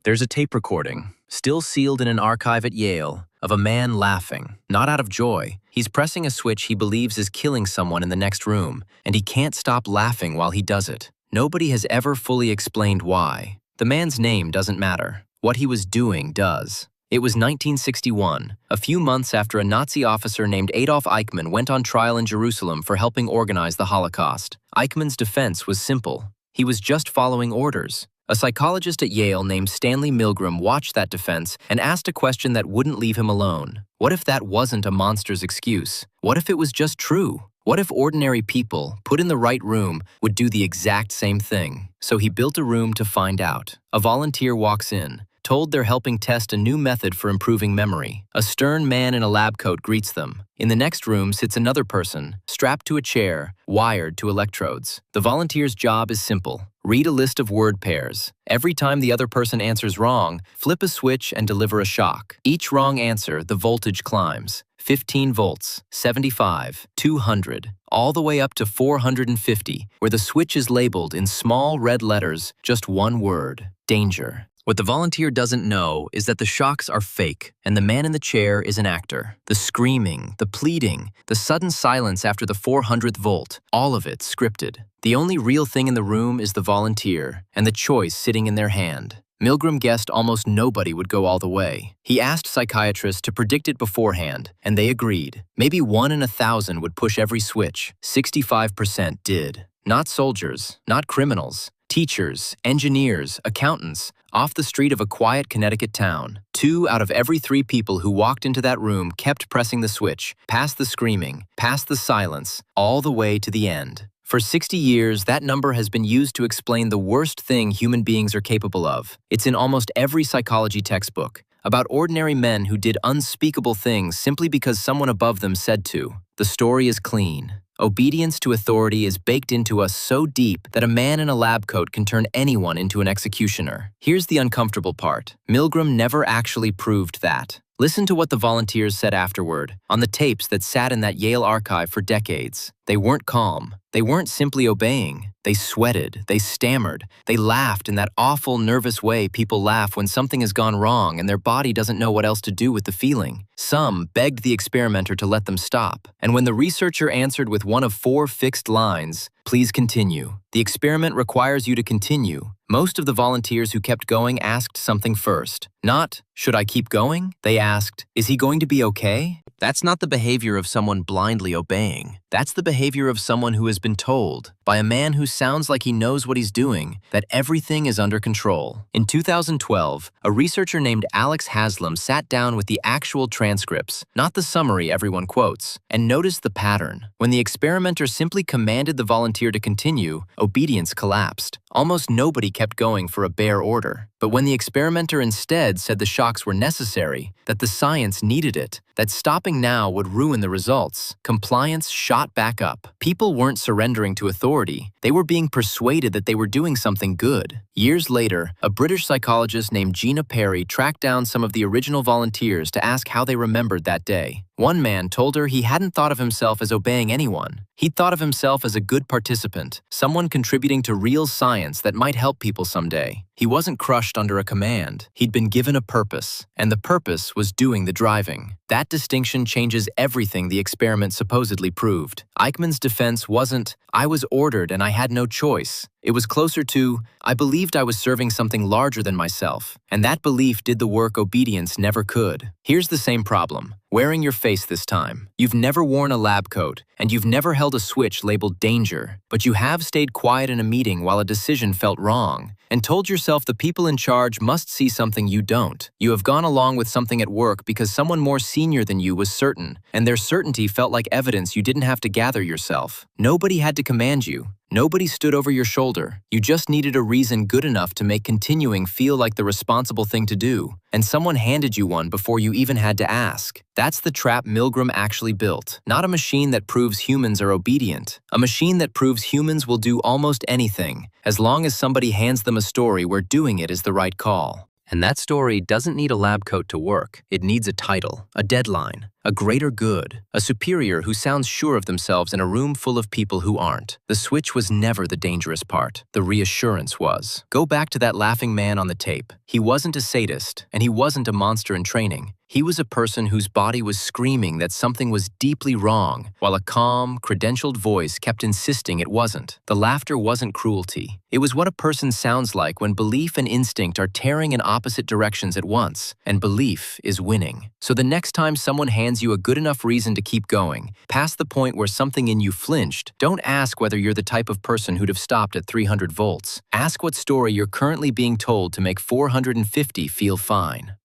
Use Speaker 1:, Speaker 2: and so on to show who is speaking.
Speaker 1: There's a tape recording, still sealed in an archive at Yale, of a man laughing, not out of joy. He's pressing a switch he believes is killing someone in the next room, and he can't stop laughing while he does it. Nobody has ever fully explained why. The man's name doesn't matter. What he was doing does. It was 1961, a few months after a Nazi officer named Adolf Eichmann went on trial in Jerusalem for helping organize the Holocaust. Eichmann's defense was simple. He was just following orders. A psychologist at Yale named Stanley Milgram watched that defense and asked a question that wouldn't leave him alone. What if that wasn't a monster's excuse? What if it was just true? What if ordinary people, put in the right room, would do the exact same thing? So he built a room to find out. A volunteer walks in, told they're helping test a new method for improving memory. A stern man in a lab coat greets them. In the next room sits another person, strapped to a chair, wired to electrodes. The volunteer's job is simple. Read a list of word pairs. Every time the other person answers wrong, flip a switch and deliver a shock. Each wrong answer, the voltage climbs. 15 volts, 75, 200, all the way up to 450, where the switch is labeled in small red letters, just one word: danger. What the volunteer doesn't know is that the shocks are fake, and the man in the chair is an actor. The screaming, the pleading, the sudden silence after the 400th volt, all of it scripted. The only real thing in the room is the volunteer, and the choice sitting in their hand. Milgram guessed almost nobody would go all the way. He asked psychiatrists to predict it beforehand, and they agreed. Maybe 1 in 1,000 would push every switch. 65% did. Not soldiers, not criminals. Teachers, engineers, accountants, off the street of a quiet Connecticut town. 2 out of every 3 people who walked into that room kept pressing the switch, past the screaming, past the silence, all the way to the end. For 60 years, that number has been used to explain the worst thing human beings are capable of. It's in almost every psychology textbook, about ordinary men who did unspeakable things simply because someone above them said to. The story is clean. Obedience to authority is baked into us so deep that a man in a lab coat can turn anyone into an executioner. Here's the uncomfortable part. Milgram never actually proved that. Listen to what the volunteers said afterward, on the tapes that sat in that Yale archive for decades. They weren't calm. They weren't simply obeying. They sweated. They stammered. They laughed in that awful, nervous way people laugh when something has gone wrong and their body doesn't know what else to do with the feeling. Some begged the experimenter to let them stop. And when the researcher answered with one of 4 fixed lines, "Please continue. The experiment requires you to continue," most of the volunteers who kept going asked something first. Not, "Should I keep going?" They asked, "Is he going to be okay?" That's not the behavior of someone blindly obeying. That's the behavior of someone who has been told, by a man who sounds like he knows what he's doing, that everything is under control. In 2012, a researcher named Alex Haslam sat down with the actual transcripts, not the summary everyone quotes, and noticed the pattern. When the experimenter simply commanded the volunteer to continue, obedience collapsed. Almost nobody kept going for a bare order. But when the experimenter instead said the shocks were necessary, that the science needed it, that stopping now would ruin the results, compliance shot back up. People weren't surrendering to authority. They were being persuaded that they were doing something good. Years later, a British psychologist named Gina Perry tracked down some of the original volunteers to ask how they remembered that day. One man told her he hadn't thought of himself as obeying anyone. He'd thought of himself as a good participant, someone contributing to real science that might help people someday. He wasn't crushed under a command. He'd been given a purpose, and the purpose was doing the driving. That distinction changes everything the experiment supposedly proved. Eichmann's defense wasn't, "I was ordered and I had no choice." It was closer to, "I believed I was serving something larger than myself, and that belief did the work obedience never could." Here's the same problem. Wearing your face this time. You've never worn a lab coat, and you've never held a switch labeled danger, but you have stayed quiet in a meeting while a decision felt wrong, and told yourself the people in charge must see something you don't. You have gone along with something at work because someone more senior than you was certain, and their certainty felt like evidence you didn't have to gather yourself. Nobody had to command you. Nobody stood over your shoulder. You just needed a reason good enough to make continuing feel like the responsible thing to do, and someone handed you one before you even had to ask. That's the trap Milgram actually built. Not a machine that proves humans are obedient. A machine that proves humans will do almost anything, as long as somebody hands them a story where doing it is the right call. And that story doesn't need a lab coat to work. It needs a title, a deadline, a greater good, a superior who sounds sure of themselves in a room full of people who aren't. The switch was never the dangerous part. The reassurance was. Go back to that laughing man on the tape. He wasn't a sadist, and he wasn't a monster in training. He was a person whose body was screaming that something was deeply wrong, while a calm, credentialed voice kept insisting it wasn't. The laughter wasn't cruelty. It was what a person sounds like when belief and instinct are tearing in opposite directions at once, and belief is winning. So the next time someone hands you a good enough reason to keep going, past the point where something in you flinched, don't ask whether you're the type of person who'd have stopped at 300 volts. Ask what story you're currently being told to make 450 feel fine.